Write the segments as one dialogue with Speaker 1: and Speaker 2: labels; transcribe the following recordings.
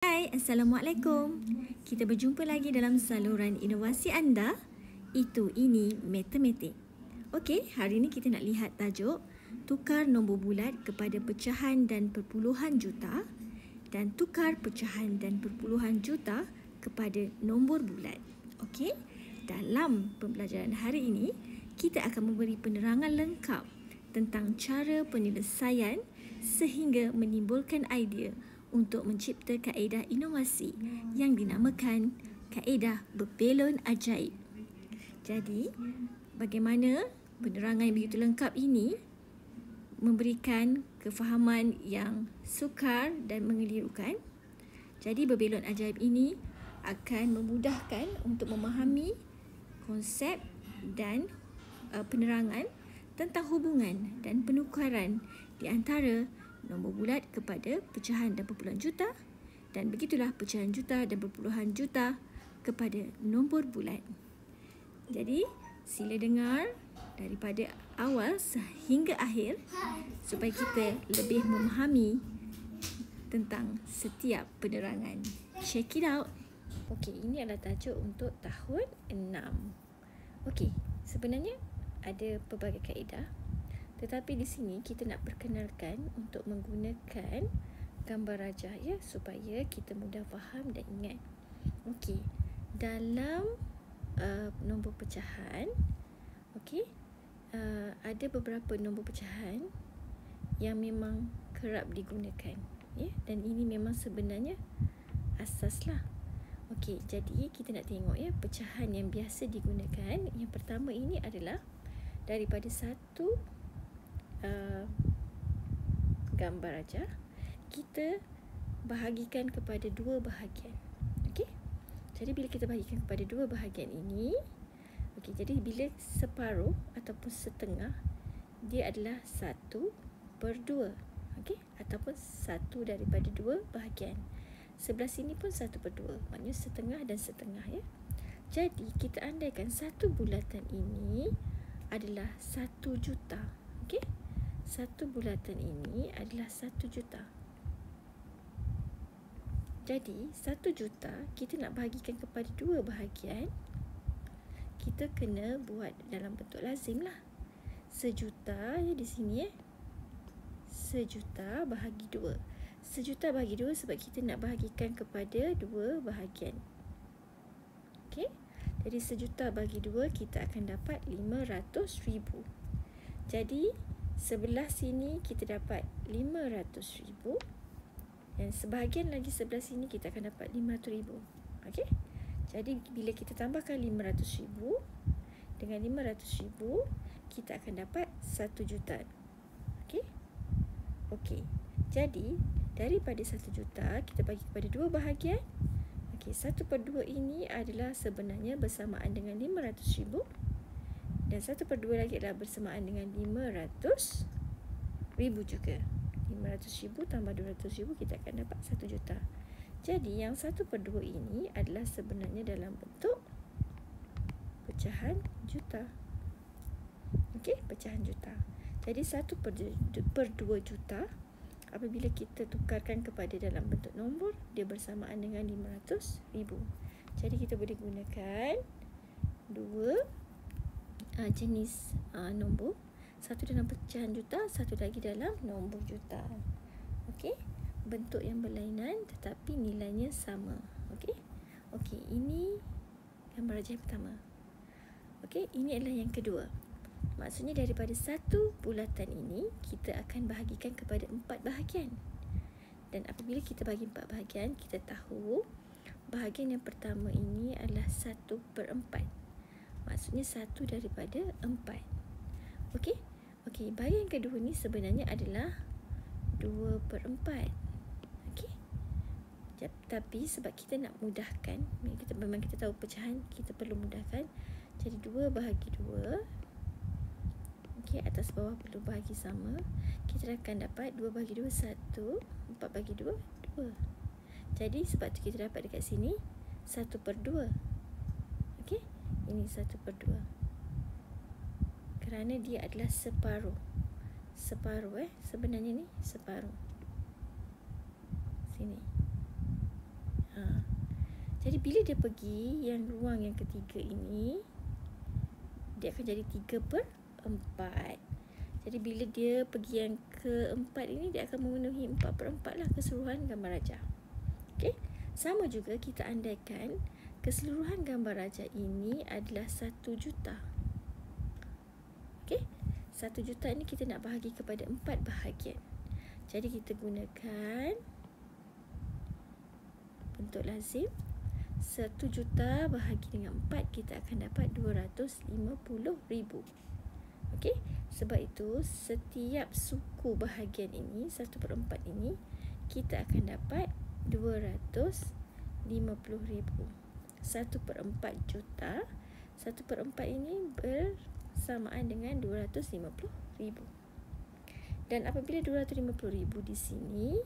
Speaker 1: Hai, Assalamualaikum. Kita berjumpa lagi dalam saluran inovasi anda. Ini matematik. Okey, hari ini kita nak lihat tajuk tukar nombor bulat kepada pecahan dan perpuluhan juta dan tukar pecahan dan perpuluhan juta kepada nombor bulat. Okey, dalam pembelajaran hari ini, kita akan memberi penerangan lengkap tentang cara penyelesaian sehingga menimbulkan idea untuk mencipta kaedah inovasi yang dinamakan kaedah berbelon ajaib. Jadi, bagaimana penerangan yang begitu lengkap ini memberikan kefahaman yang sukar dan mengelirukan. Jadi, berbelon ajaib ini akan memudahkan untuk memahami konsep dan penerangan tentang hubungan dan penukaran di antara nombor bulat kepada pecahan dan perpuluhan juta, dan begitulah pecahan juta dan perpuluhan juta kepada nombor bulat. Jadi, sila dengar daripada awal sehingga akhir supaya kita lebih memahami tentang setiap penerangan. Check it out. Okey, ini adalah tajuk untuk tahun 6. Okey, sebenarnya ada pelbagai kaedah, tetapi di sini kita nak perkenalkan untuk menggunakan gambar rajah ya, supaya kita mudah faham dan ingat. Okey, dalam nombor pecahan, okey, ada beberapa nombor pecahan yang memang kerap digunakan ya, dan ini memang sebenarnya asaslah. Okey, jadi kita nak tengok ya pecahan yang biasa digunakan. Yang pertama ini adalah daripada satu gambar rajah, kita bahagikan kepada dua bahagian. Okey, jadi bila kita bahagikan kepada dua bahagian ini, okey, jadi bila separuh ataupun setengah, dia adalah 1/2. Okey, ataupun satu daripada dua bahagian. Sebelah sini pun 1/2, maknanya setengah dan setengah ya. Jadi kita andaikan satu bulatan ini adalah 1 juta. Okey, satu bulatan ini adalah 1 juta. Jadi 1 juta kita nak bahagikan kepada dua bahagian, kita kena buat dalam bentuk lazim lah. Sejuta ya di sini ya. Sejuta bahagi 2. Sejuta bahagi 2 sebab kita nak bahagikan kepada dua bahagian. Okey, jadi sejuta bagi 2 kita akan dapat 500,000. Jadi sebelah sini kita dapat 500,000 dan sebahagian lagi sebelah sini kita akan dapat 500,000. Okey, jadi bila kita tambahkan 500,000 dengan 500,000, kita akan dapat 1 juta. Okey, okey, jadi daripada 1 juta kita bagi kepada dua bahagian. Okey, 1/2 ini adalah sebenarnya bersamaan dengan 500,000 dan 1/2 lagi adalah bersamaan dengan 500,000 juga. 500,000 tambah 200,000 kita akan dapat 1 juta. Jadi yang 1/2 ini adalah sebenarnya dalam bentuk pecahan juta. Okey, pecahan juta. Jadi 1/2 juta apabila kita tukarkan kepada dalam bentuk nombor, dia bersamaan dengan 500,000. Jadi kita boleh gunakan dua jenis nombor, satu dalam pecahan juta, satu lagi dalam nombor juta. Okey, bentuk yang berlainan tetapi nilainya sama. Okey, okey, ini gambar rajah yang pertama. Okey, ini adalah yang kedua. Maksudnya daripada satu bulatan ini kita akan bahagikan kepada 4 bahagian. Dan apabila kita bagi 4 bahagian, kita tahu bahagian yang pertama ini adalah 1/4. Maksudnya 1 daripada 4. Okey, okey, bahagian kedua ni sebenarnya adalah 2/4. Okey, tapi sebab kita nak mudahkan, memang kita tahu pecahan, kita perlu mudahkan. Jadi 2 bahagi 2. Okey, atas bawah perlu bahagi sama. Kita akan dapat 2 bahagi 2 1, 4 bahagi 2 2. Jadi sebab tu kita dapat dekat sini 1/2. Okey, ini 1/2. Kerana dia adalah separuh. Separuh sebenarnya ni separuh. Sini. Jadi bila dia pergi yang ruang yang ketiga ini, dia akan jadi 3/4. Jadi bila dia pergi yang keempat ini, dia akan memenuhi 4/4 lah keseluruhan gambar rajah. Okey. Sama juga kita andaikan keseluruhan gambar rajah ini adalah 1 juta. Okey. 1 juta ini kita nak bahagi kepada 4 bahagian. Jadi kita gunakan bentuk lazim. 1 juta bahagi dengan 4, kita akan dapat 250,000. Okey, sebab itu setiap suku bahagian ini 1/4 ini kita akan dapat 250,000. 1/4 juta, 1/4 ini bersamaan dengan 250,000. Dan apabila 250,000 di sini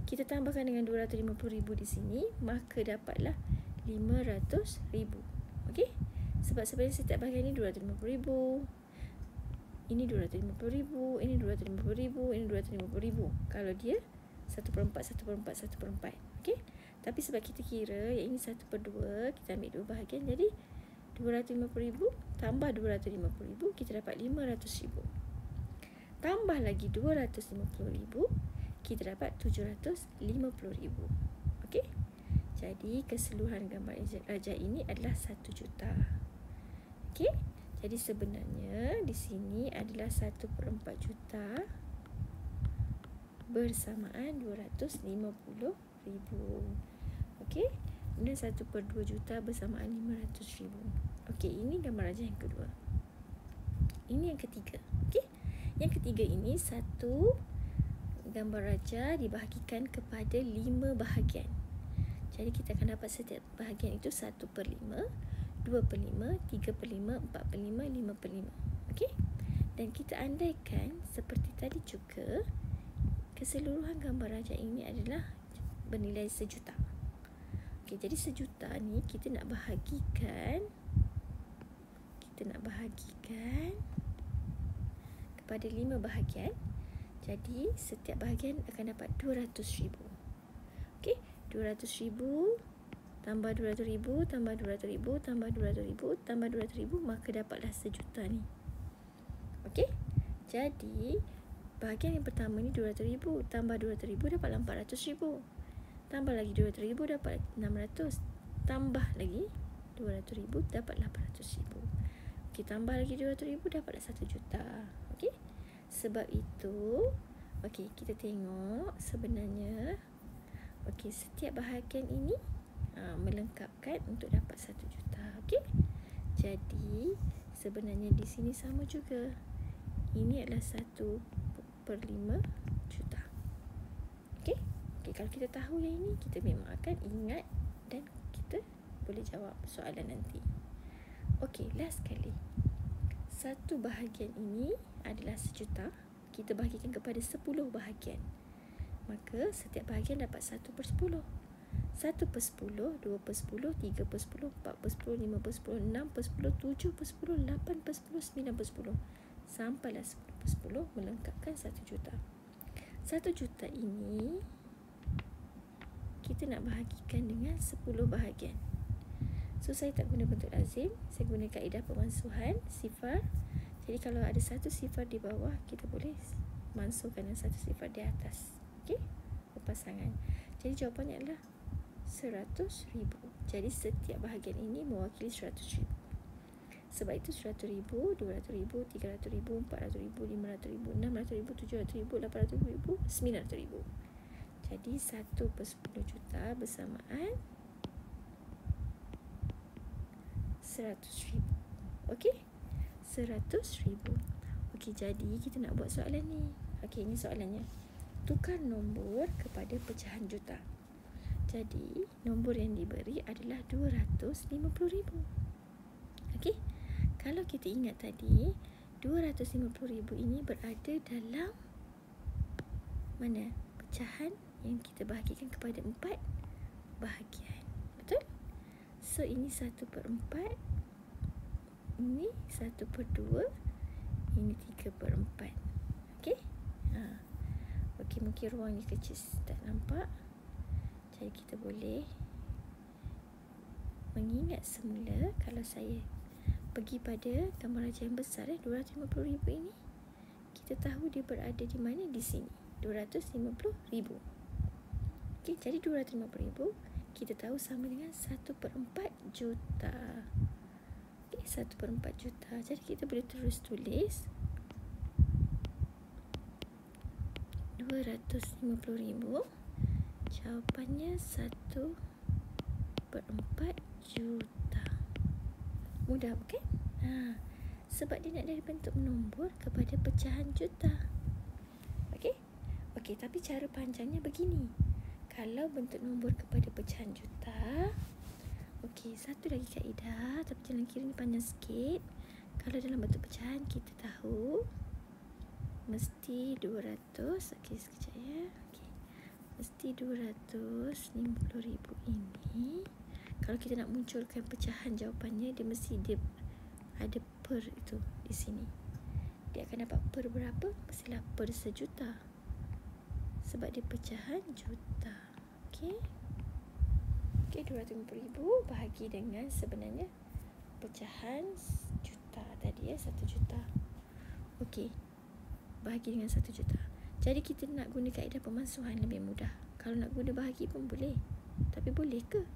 Speaker 1: kita tambahkan dengan 250,000 di sini, maka dapatlah 500,000. Okey? Sebab sebenarnya setiap bahagian ini 250,000. Ini 250,000, ini 250,000, ini 250,000. Kalau dia 1/4, 1/4, 1/4. Okey? Tapi sebab kita kira yang ini 1/2, kita ambil dua bahagian, jadi 250,000 tambah 250,000, kita dapat 500,000. Tambah lagi 250,000, kita dapat 750,000. Okey? Jadi keseluruhan gambar rajah ini adalah 1 juta. Okey? Jadi sebenarnya di sini adalah 1/4 juta bersamaan 250,000. Okey? Kemudian 1/2 juta bersamaan 500,000. Okey, ini gambar rajah yang kedua. Ini yang ketiga. Okey? Yang ketiga ini satu gambar rajah dibahagikan kepada 5 bahagian. Jadi kita akan dapat setiap bahagian itu 1/5, 2/5, 3/5, 4/5, 5/5. Okey? Dan kita andaikan seperti tadi juga, keseluruhan gambar rajah ini adalah bernilai 1 juta. Okey, jadi 1 juta ni kita nak bahagikan kepada 5 bahagian. Jadi setiap bahagian akan dapat 200,000. Okey, 200,000 tambah 200,000 tambah 200,000 tambah 200,000 tambah 200,000, maka dapatlah 1 juta ni. Okey, jadi bahagian yang pertama ni 200,000 tambah 200,000 dapat 400,000. Tambah lagi 200,000 dapat 600. Tambah lagi 200,000 dapat 800,000. Okey, tambah lagi 200,000 dapatlah 1 juta. Okey, sebab itu okey, kita tengok sebenarnya okey, setiap bahagian ini melengkapkan untuk dapat 1 juta. Okey, jadi sebenarnya di sini sama juga. Ini adalah 1/5 juta. Okey, okey, kalau kita tahu yang ini, kita memang akan ingat dan kita boleh jawab soalan nanti. Okey, last sekali. Satu bahagian ini adalah 1 juta. Kita bahagikan kepada 10 bahagian. Maka setiap bahagian dapat 1/10. 1/10, 2/10, 3/10, 4/10, 5/10, 6/10, 7/10, 8/10, 9/10. Sampailah 10/10 melengkapkan 1 juta. 1 juta ini kita nak bahagikan dengan 10 bahagian. So saya tak guna bentuk lazim, saya guna kaedah pemansuhan sifar. Jadi kalau ada satu sifar di bawah, kita boleh mansuhkan dengan satu sifar di atas. Okey? Berpasangan. Jadi jawapannya adalah 100,000. Jadi setiap bahagian ini mewakili 100,000. Sebab itu 100,000, 200,000, 300,000, 400,000, 500,000, 600,000, 700,000, 800,000, 900,000. Jadi 1/10 juta bersamaan 100,000. Okey? 100,000. Okey, jadi kita nak buat soalan ni. Okey, ini soalannya. Tukar nombor kepada pecahan juta. Jadi, nombor yang diberi adalah 250,000. Okey? Kalau kita ingat tadi, 250,000 ini berada dalam mana? Pecahan yang kita bahagikan kepada 4 bahagian. Betul? So, ini 1/4. Ini 1/2. Ini 3/4. Okey? Okey, mungkin ruangnya kecil tak nampak. Jadi kita boleh mengingat semula kalau saya pergi pada gambar raja yang besar 250,000 ini, kita tahu dia berada di mana? Di sini, 250,000. Okey, jadi 250,000 kita tahu sama dengan 1/4 juta. Okey, 1/4 juta. Jadi kita boleh terus tulis 250,000. Jawapannya 1/4 juta. Mudah bukan? Sebab dia nak dari bentuk nombor kepada pecahan juta. Okey? Okey, tapi cara panjangnya begini. Kalau bentuk nombor kepada pecahan juta, okey, satu lagi kaedah, tapi jalan kira ni panjang sikit. Kalau dalam bentuk pecahan, kita tahu mesti 200. Okey, sekejap ya. Okey. Mesti 250,000 ini. Kalau kita nak munculkan pecahan jawapannya, dia mesti ada per itu di sini. Dia akan dapat per berapa? Mestilah per sejuta. Sebab dia pecahan juta. Okey. Okey, 250,000 bahagi dengan sebenarnya pecahan juta tadi 1 juta. Okey. Bahagi dengan 1 juta. Jadi kita nak guna kaedah pemansuhan lebih mudah. Kalau nak guna bahagi pun boleh. Tapi boleh ke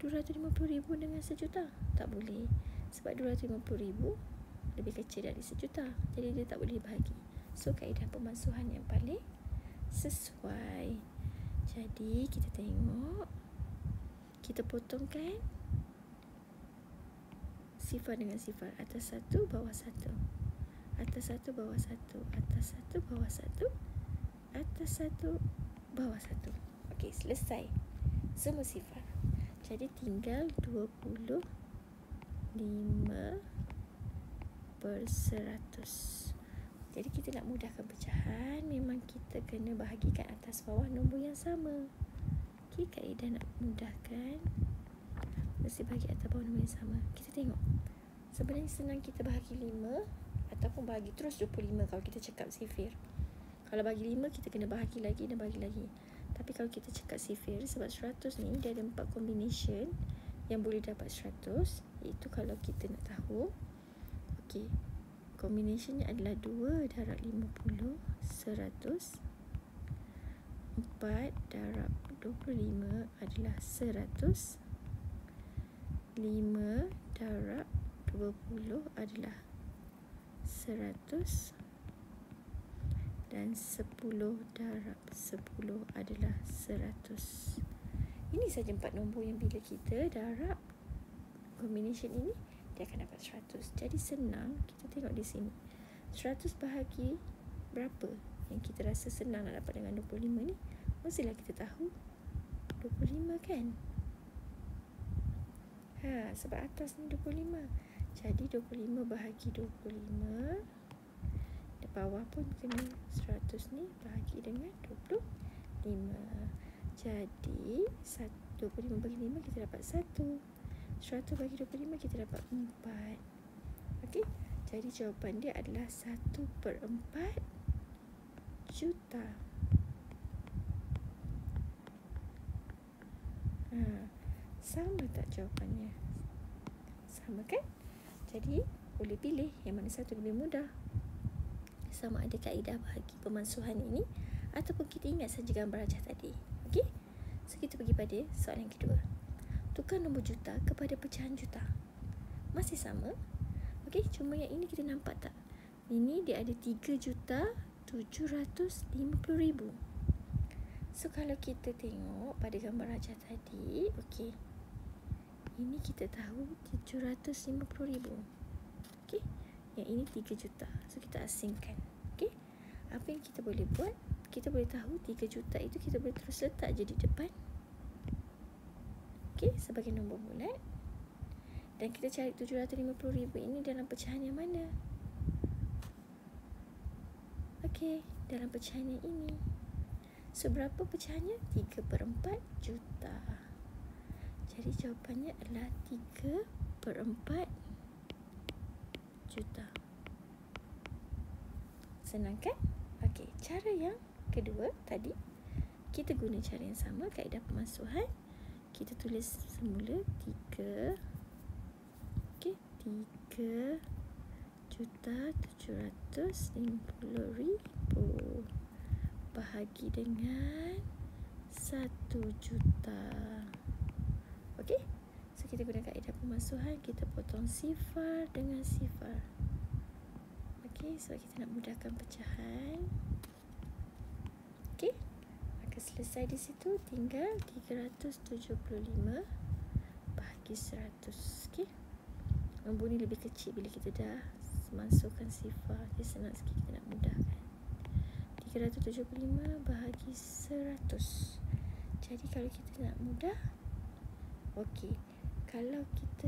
Speaker 1: 250,000 dengan 1 juta? Tak boleh. Sebab 250,000 lebih kecil dari 1 juta. Jadi dia tak boleh bahagi. So kaedah pemansuhan yang paling sesuai. Jadi kita tengok, kita potongkan sifar dengan sifar. Atas 1, bawah 1. Atas 1, bawah 1. Atas 1, bawah 1. Atas 1, bawah 1. Okey, selesai. Semua sifar. Jadi tinggal 25/100. Jadi kita nak mudahkan pecahan, memang kita kena bahagikan atas bawah nombor yang sama. Okey, kaedah nak mudahkan, mesti bahagi atas bawah nombor yang sama. Kita tengok. Sebenarnya senang kita bahagi 5 ataupun bahagi terus 25 kalau kita cakap sifir. Kalau bagi 5, kita kena bahagi lagi dan bahagi lagi. Tapi kalau kita cakap sifir, sebab 100 ni dia ada 4 combination yang boleh dapat 100. Iaitu kalau kita nak tahu. Okey, combinationnya adalah 2 darab 50, 100. 4 darab 25 adalah 100. 5 darab 20 adalah 100. Dan 10 darab 10 adalah 100. Ini saja 4 nombor yang bila kita darab combination ini, dia akan dapat 100. Jadi senang, kita tengok di sini. 100 bahagi berapa yang kita rasa senang nak dapat dengan 25 ni? Mestilah kita tahu 25 kan? Sebab atas ni 25. Jadi 25 bahagi 25. Di bawah pun kena 100 ni bahagi dengan 25. Jadi 25 bagi 5 kita dapat 1. 100 bagi 25 kita dapat 4. Okey. Jadi jawapan dia adalah 1/4 juta. Sama tak jawapannya? Sama kan? Jadi boleh pilih yang mana satu lebih mudah. Sama ada kaedah bahagi pemansuhan ini ataupun kita ingat saja gambar rajah tadi. Okey? So kita pergi pada soalan yang kedua. Tukar nombor juta kepada pecahan juta. Masih sama. Okey, cuma yang ini kita nampak tak? Ini dia ada 3,750,000. So kalau kita tengok pada gambar rajah tadi, okey. Ini kita tahu 750,000. Okey. Yang ini 3 juta. So kita asingkan. Okey. Apa yang kita boleh buat? Kita boleh tahu 3 juta itu kita boleh terus letak je di depan. Okey, sebagai nombor bulat. Dan kita cari 750,000 ini dalam pecahan yang mana? Okey, dalam pecahan yang ini. So berapa pecahannya? 3/4 juta. Jadi jawapannya adalah 3/4 juta. Senang kan? Okey, cara yang kedua tadi kita guna cara yang sama, kaedah pemansuhan. kita tulis semula 3. Okey, 3,750,000 bahagi dengan 1 juta. Okey, so kita guna kaedah pemasuhan, kita potong sifar dengan sifar. Okey, sebab kita nak mudahkan pecahan. Okey, maka selesai di situ, tinggal 375 bahagi 100. Okey, nombor ni lebih kecil bila kita dah masukkan sifar, jadi senang sikit kita nak mudahkan. 375 bahagi 100. Jadi kalau kita nak mudah, okey, kalau kita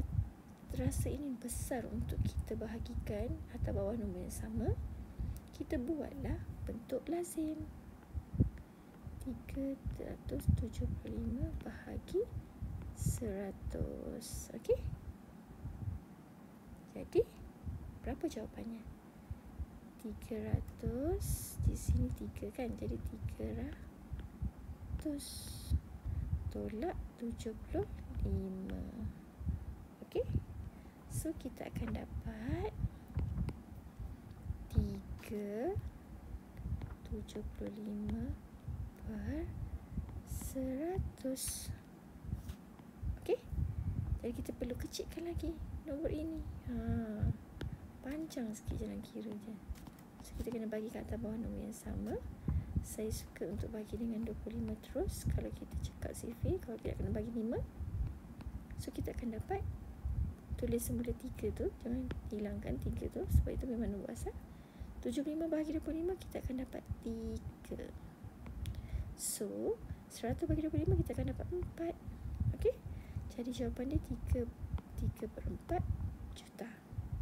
Speaker 1: rasa ini besar untuk kita bahagikan atas bawah nombor yang sama, kita buatlah bentuk lazim. 375 bahagi 100. Okey, jadi berapa jawapannya? 300, di sini 3 kan, jadi 300 tolak 75. Okey, so kita akan dapat 375 per 100. Okey, jadi kita perlu kecilkan lagi nombor ini. Panjang sikit jalan kira je. So kita kena bagi kat atas bawah nombor yang sama. Saya suka untuk bagi dengan 25 terus. Kalau kita cakap sifir, kalau tidak kena bagi 5. So kita akan dapat, tulis semula 3 tu, jangan hilangkan 3 tu sebab itu memang nombor asal. 75 bahagi 25 kita akan dapat 3. So 100 bahagi 25 kita akan dapat 4. Okey, jadi jawapan dia 3/4 juta.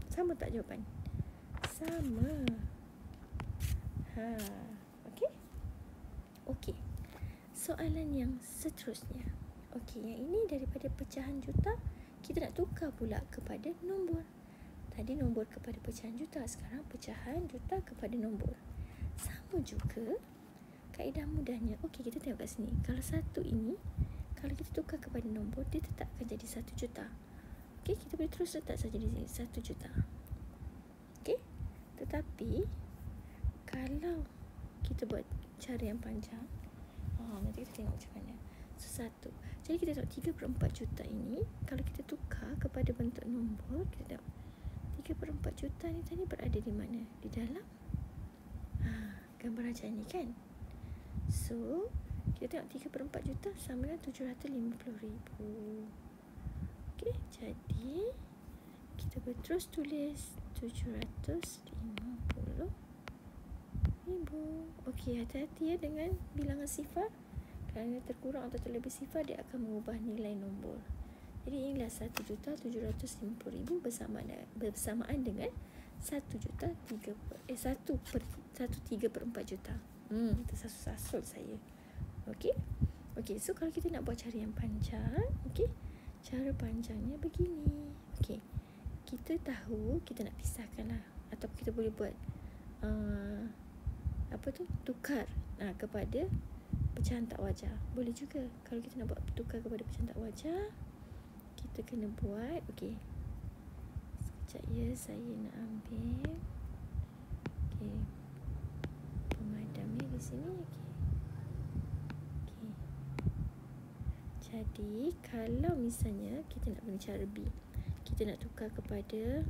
Speaker 1: Sama tak jawapan? Sama. Okey. Okey, soalan yang seterusnya. Okey, yang ini daripada pecahan juta, kita nak tukar pula kepada nombor. Tadi nombor kepada pecahan juta, sekarang pecahan juta kepada nombor. Sama juga kaedah mudahnya. Okey, kita tengok kat sini. Kalau satu ini, kalau kita tukar kepada nombor, dia tetap akan jadi 1 juta. Okey, kita boleh terus letak saja di sini 1 juta. Okey, tetapi kalau kita buat cara yang panjang, nanti kita tengok macam mana. So 1. Jadi kita tengok 3/4 juta ini, kalau kita tukar kepada bentuk nombor, kita tengok 3/4 juta ni tadi berada di mana? Di dalam gambar rajah ni kan? So kita tengok 3/4 juta sama dengan 750,000. Okey, jadi kita boleh terus tulis 750,000. Okey, hati-hati ya dengan bilangan sifar. Kerana terkurang atau terlebih sifar, dia akan mengubah nilai nombor. Jadi inilah 1,750,000 bersamaan dengan 1,3/4 juta. Tersasul saya. Okey. Okey, so kalau kita nak buat cara yang panjang, okey, cara panjangnya begini. Okey, kita tahu kita nak pisahkan lah, atau kita boleh buat tukar kepada pecahan tak wajar. Boleh juga. Kalau kita nak buat tukar kepada pecahan tak wajar, kita kena buat, okey, sekejap ya, saya nak ambil pemadamnya di sini. Okey. Jadi kalau misalnya kita nak guna cara B, kita nak tukar kepada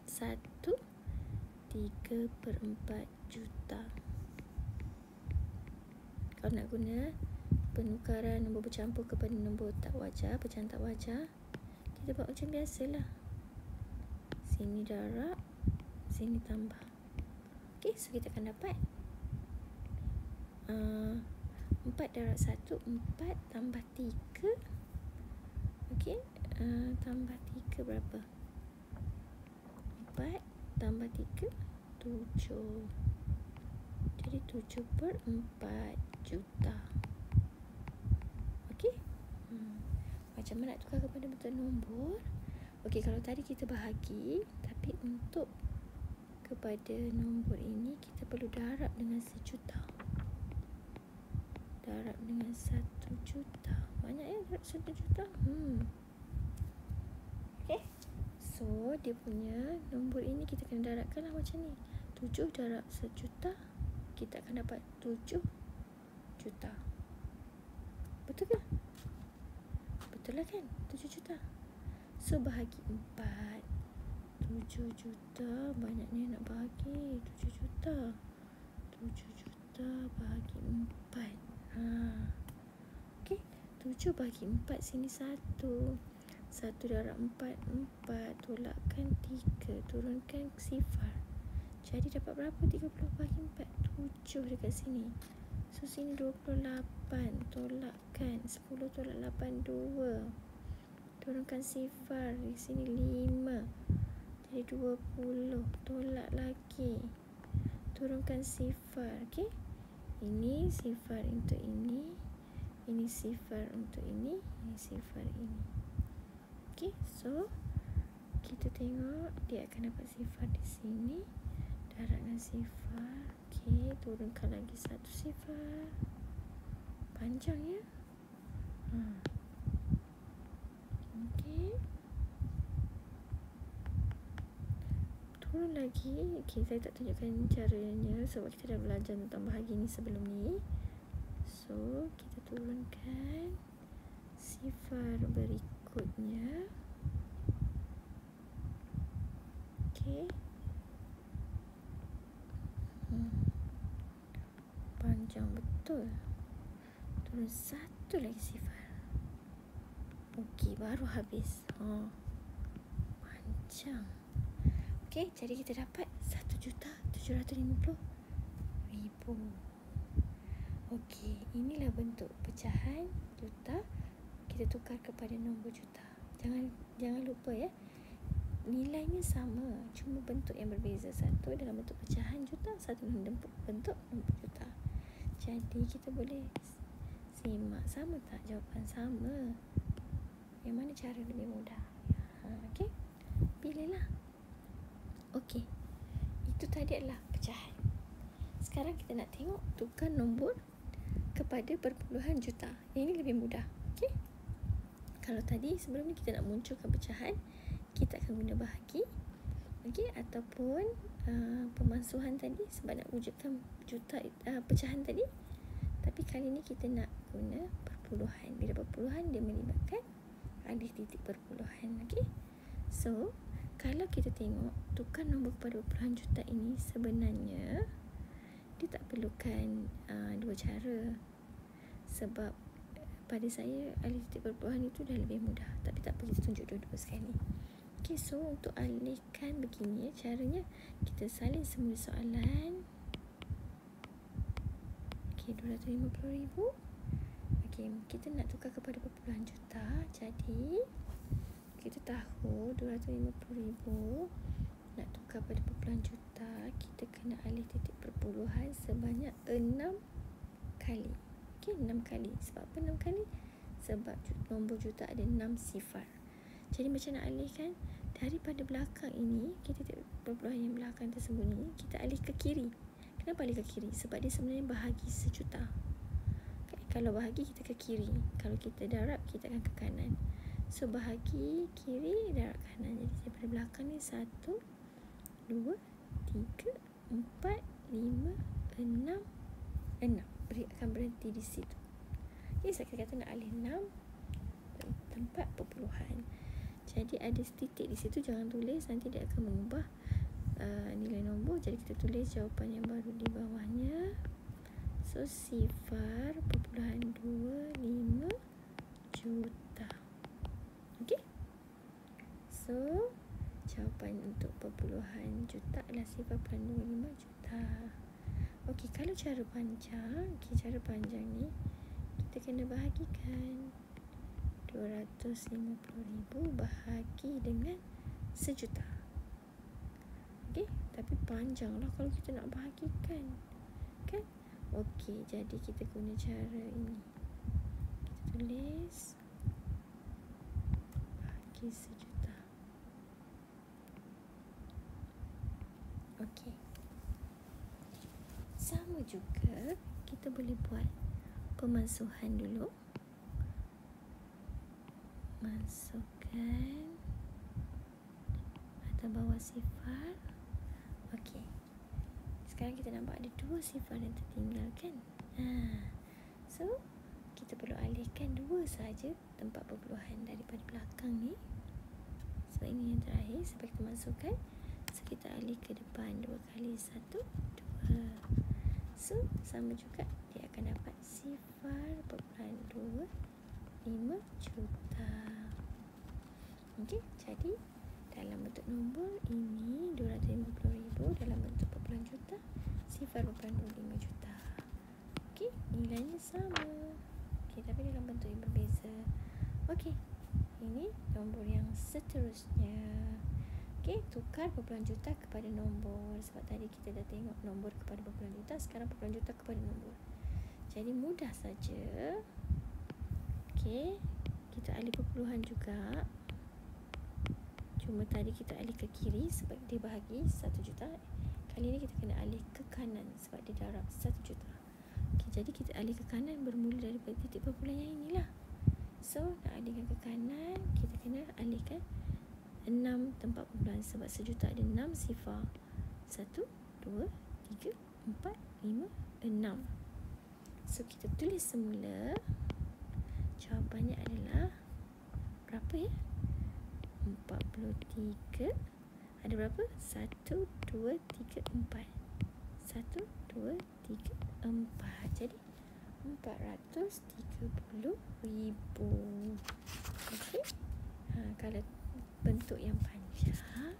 Speaker 1: 1/3/4 juta. Kalau nak guna penukaran nombor bercampur kepada nombor tak wajar, pecahan tak wajar, kita buat macam biasalah. Sini darab, sini tambah. Okey, so kita akan dapat 4 darab 1, 4 tambah 3. Okey, tambah 3 berapa? 4 tambah 3, 7. Jadi 7/4 juta. Okey. Macam mana nak tukar kepada bentuk nombor? Okey, kalau tadi kita bahagi, tapi untuk kepada nombor ini kita perlu darab dengan 1 juta. darab dengan 1 juta. Banyak ya darab 1 juta? Okay. So, dia punya nombor ini kita kena darabkan lah macam ni. 7 darab 1 juta, kita akan dapat 7 juta. Betul ke? Betul lah kan? 7 juta. So, bahagi 4. 7 juta, banyaknya nak bahagi. 7 juta. 7 juta bahagi 4. Okay. 7 bahagi 4, sini 1. 1 darab 4, 4. Tolakkan 3. Turunkan sifar. Jadi dapat berapa 30 bahagi 4? 7 dekat sini. So, sini 28. Tolakkan 10 tolak 8, 2. Turunkan sifar. Di sini 5. Jadi 20. Tolak lagi. Turunkan sifar. Okay. Ini sifar untuk ini. Ini sifar untuk ini. Ini sifar ini. Okay. So, kita tengok dia akan dapat sifar di sini. Darab dengan sifar. Okay. Turunkan lagi 1 sifar. Panjang ya. Okay. Turun lagi. Okay, saya tak tunjukkan caranya sebab kita dah belajar tentang bahagi ni sebelum ni. So, kita turunkan sifar berikutnya. Okay. Panjang betul. Turun 1 lagi sifar. Okay, baru habis. Panjang. Okay, jadi kita dapat 1,750,000. Okey, inilah bentuk pecahan juta. Kita tukar kepada nombor juta. Jangan lupa ya. Nilainya sama, cuma bentuk yang berbeza. Satu dalam bentuk pecahan juta, satu dalam bentuk nombor juta. Jadi kita boleh simak, sama tak jawapan sama? Yang mana cara lebih mudah? Okey, pilihlah. Okey, itu tadi adalah pecahan. Sekarang kita nak tengok tukar nombor kepada perpuluhan juta. Yang ini lebih mudah. Okey. Kalau tadi sebelum ni kita nak munculkan pecahan, kita akan guna bahagi. Okey, ataupun pemansuhan tadi sebab nak wujudkan juta pecahan tadi. Tapi kali ni kita nak guna perpuluhan. Bila perpuluhan dia melibatkan alih titik perpuluhan. Okey. So, kalau kita tengok tukar nombor kepada perpuluhan juta ini sebenarnya dia tak perlukan dua cara. Sebab pada saya alih titik perpuluhan itu dah lebih mudah. Tapi tak apa, kita tunjuk dua-dua sekali. Okay, so untuk alihkan begini caranya, kita salin semula soalan. Okay, 250,000. Okay, kita nak tukar kepada perpuluhan juta. Jadi kita tahu 250,000 nak tukar pada perpuluhan juta, kita kena alih titik perpuluhan sebanyak 6 kali. Okey, 6 kali. Sebab apa 6 kali? Sebab nombor juta ada 6 sifar. Jadi macam nak alihkan, daripada belakang ini, kita titik perpuluhan yang belakang tersembunyi, kita alih ke kiri. Kenapa alih ke kiri? Sebab dia sebenarnya bahagi sejuta. Okay, kalau bahagi kita ke kiri, kalau kita darab kita akan ke kanan. So, bahagi kiri, darab kanan. Jadi, daripada belakang ni 1, 2, 3, 4, 5, 6, 6. Akan berhenti di situ. Ini saya kata nak alih 6 tempat perpuluhan. Jadi, ada titik di situ. Jangan tulis, nanti dia akan mengubah nilai nombor. Jadi, kita tulis jawapan yang baru di bawahnya. So, sifar perpuluhan 25 juta. Okey. So, jawapan untuk perpuluhan juta adalah sifar perpuluhan 25 juta. Okey, kalau cara panjang, cara panjang ni kita kena bahagikan 250,000 bahagi dengan sejuta. Okey, tapi panjanglah kalau kita nak bahagikan. Kan? Okey, jadi kita guna cara ini. Kita tulis sejuta. Okey. Sama juga kita boleh buat pemansuhan dulu. Masukkan atau bawah sifar. Okey. Sekarang kita nampak ada 2 sifar yang tertinggal kan? So, kita perlu alihkan 2 saja tempat perpuluhan daripada belakang ni. Sebab ini yang terakhir, sebab kita masukkan. So, kita alih ke depan 2 kali. 1, 2. So, sama juga dia akan dapat 0.25 juta. Okey, jadi dalam bentuk nombor ini 250,000, dalam bentuk perpuluhan juta 0.25 juta. Okey, nilainya sama. Okey, tapi dalam bentuk yang berbeza. Okey, ini nombor yang seterusnya. Okey, tukar perpuluhan juta kepada nombor. Sebab tadi kita dah tengok nombor kepada perpuluhan juta, sekarang perpuluhan juta kepada nombor. Jadi mudah saja. Okey, kita alih perpuluhan juga. Cuma tadi kita alih ke kiri sebab dia bahagi 1 juta. Kali ni kita kena alih ke kanan sebab dia darab 1 juta. Okey, jadi kita alih ke kanan bermula daripada titik perpuluhan yang inilah. So, nak alihkan ke kanan, kita kena alihkan 6 tempat perpuluhan sebab sejuta ada 6 sifar. 1, 2, 3, 4, 5, 6. So, kita tulis semula. Jawapannya adalah berapa ya? 43. Ada berapa? 1, 2, 3, 4. 1, 2, 3, 4. Jadi 430,000. Okey. Kalau bentuk yang panjang,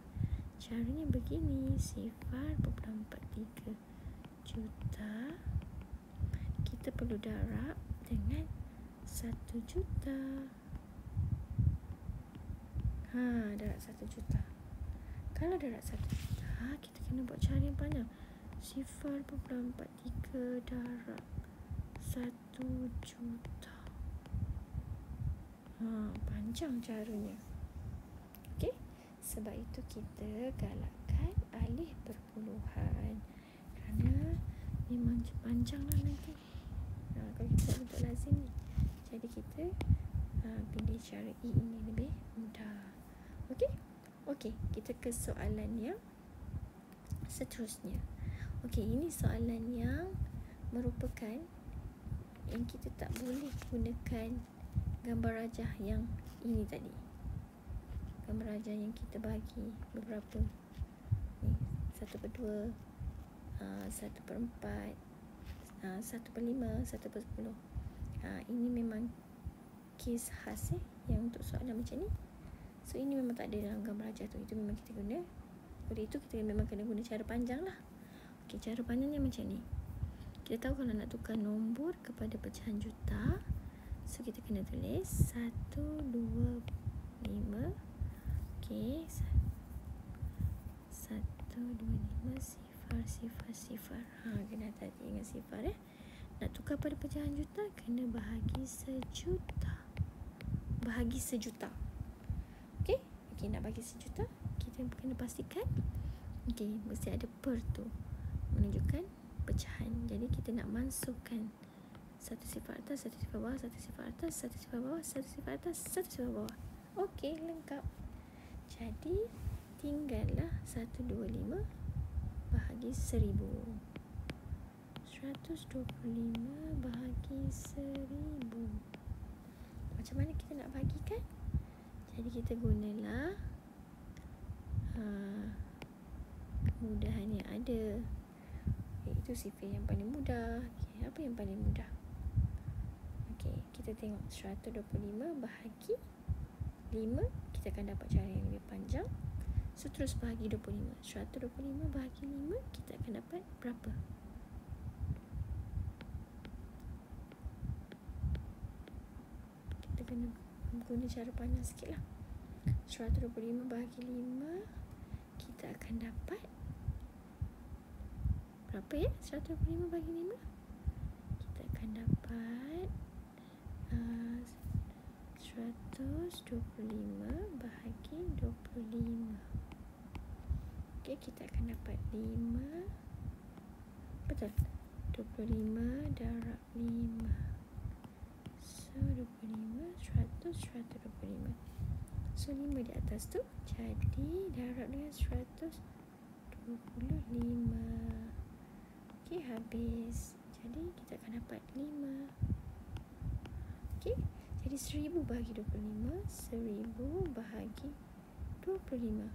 Speaker 1: caranya begini. 0.43 juta. Kita perlu darab dengan 1 juta. Darab 1 juta. Kalau darab 1 juta, kita kena buat cara yang panjang. 0.43 darab 1 juta. Panjang caranya. Okey, sebab itu kita galakkan alih perpuluhan. Kerana memang panjang lah nanti. Kalau kita bentuk lazim ni. Jadi kita pilih cara E ini lebih mudah. Okey? Okey, kita ke soalan yang seterusnya. Okey, ini soalan yang merupakan yang kita tak boleh gunakan gambar rajah yang ini tadi. Gambar rajah yang kita bagi beberapa ni, 1/2, 1/4, 1/5, 1/10. Ini memang kes khas yang untuk soalan macam ni. So ini memang tak ada dalam gambar rajah tu. Itu memang kita guna. Oleh itu kita memang kena guna cara panjang lah. Okey, cara panjangnya macam ni. Kita tahu kalau nak tukar nombor kepada pecahan juta, so kita kena tulis 1, 2, 5. Okey, 1, 2, 5, sifar, sifar, sifar. Kena hati-hati dengan sifar Nak tukar pada pecahan juta, kena bahagi sejuta. Bahagi sejuta. Okey, nak bagi sejuta, kita kena pastikan mesti ada per tu menunjukkan pecahan. Jadi kita nak masukkan 1 sifar atas, 1 sifar bawah, 1 sifar atas, 1 sifar bawah, 1 sifar atas, 1 sifar bawah. Okey, lengkap. Jadi tinggallah 125 bahagi 1000. 125 bahagi 1000. Macam mana kita nak bagikan? Jadi kita gunalah kemudahan yang ada, iaitu sifar yang paling mudah. Apa yang paling mudah? Kita tengok 125 bahagi 5, kita akan dapat cara yang lebih panjang. So terus bahagi 25. 125 bahagi 5, kita akan dapat berapa? Kita kena guna cara panjang sikit lah. 125 bahagi 5, kita akan dapat berapa ya? 125 bahagi 5, kita akan dapat 125 bahagi 25. Okey, kita akan dapat 5. Betul? 25 darab 5. 125, 100, 125. So 5 di atas tu, jadi darab dengan 125. Okey, habis. Jadi kita akan dapat 5. Okey, jadi 1000 bahagi 25, 1000 bahagi 25.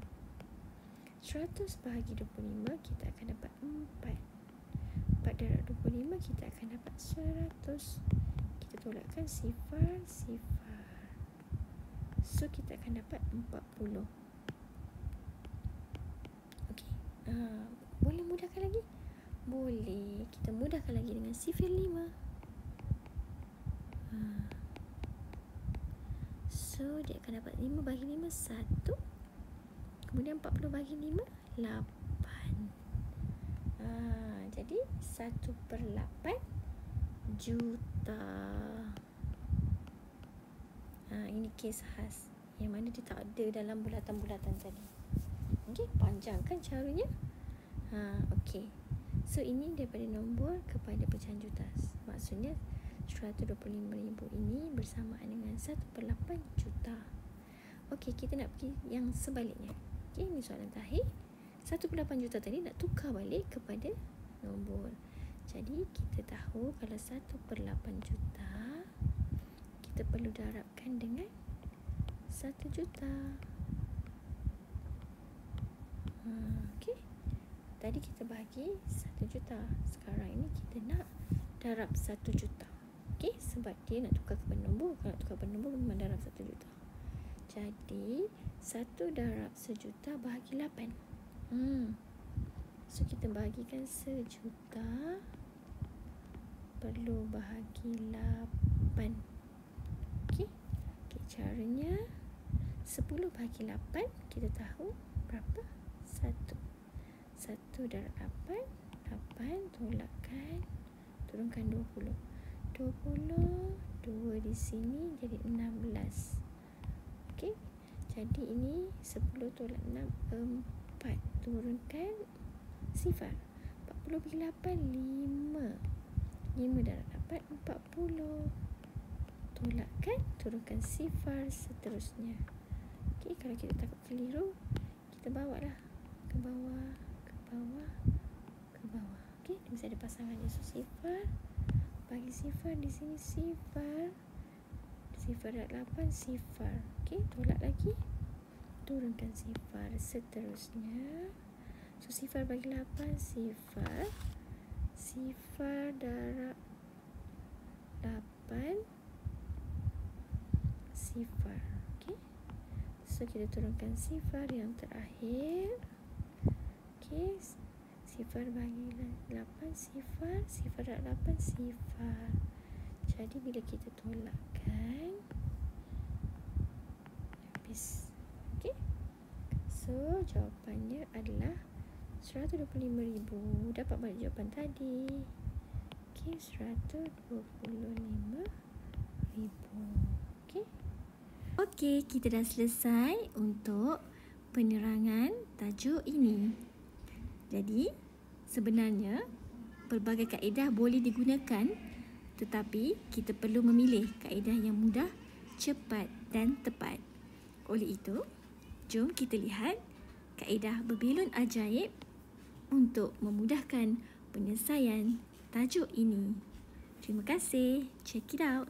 Speaker 1: 100 bahagi 25 kita akan dapat 4. 4 darab 25 kita akan dapat 100. Kita tolakkan sifar. So kita akan dapat 40. Okey, boleh mudahkan lagi? Boleh. Kita mudahkan lagi dengan sifar 5. So dia akan dapat 5 bahagi 5, 1. Kemudian 40 bahagi 5, 8. Jadi 1/8 juta. Ini kes khas yang mana dia tak ada dalam bulatan-bulatan tadi. Okey, panjang kan caranya? Okey. So ini daripada nombor kepada pecahan juta. Maksudnya 125,000 ini bersamaan dengan 1/8 juta. Okey, kita nak pergi yang sebaliknya. Okey, ini soalan terakhir. 1/8 juta tadi nak tukar balik kepada nombor. Jadi kita tahu kalau 1/8 juta kita perlu darabkan dengan 1 juta. Okey. Tadi kita bahagi 1 juta. Sekarang ini kita nak darab 1 juta. Okey, sebab dia nak tukar kepada nombor. Kalau nak tukar kepada nombor memang darab 1 juta. Jadi 1 darab 1 juta bahagi 8. So kita bahagikan 1 juta perlu bahagi 8. Okey. Caranya 10 bahagi 8 kita tahu berapa? 1. 1 darab 8, 8 tolakkan, turunkan 20. 2 di sini jadi 16. Okey. Jadi ini 10 tolak 6, 4. Turunkan sifar. 40 bagi 8, 5. 5 darab 8, 40. Tolakkan, turunkan sifar seterusnya. Okey, kalau kita takut keliru, kita bawa lah ke bawah, ke bawah, ke bawah. Okey, dia mesti ada pasangannya. So sifar bagi sifar, di sini sifar. Sifar darab 8, sifar. Okey, tolak lagi, turunkan sifar seterusnya. So sifar bagi 8, sifar. Sifar darab 8, sifar. Okey. So kita turunkan sifar yang terakhir. Okey. Sifar bagi 8, sifar. Sifar darab 8, sifar. Jadi bila kita tolakkan, habis. Okey. So jawapannya adalah 125,000. Dapat balik jawapan tadi. Okey, 125,000. Okey. Okey, kita dah selesai untuk penerangan tajuk ini. Jadi, sebenarnya pelbagai kaedah boleh digunakan, tetapi kita perlu memilih kaedah yang mudah, cepat dan tepat. Oleh itu, jom kita lihat kaedah berbelon ajaib untuk memudahkan penyelesaian tajuk ini. Terima kasih. Check it out.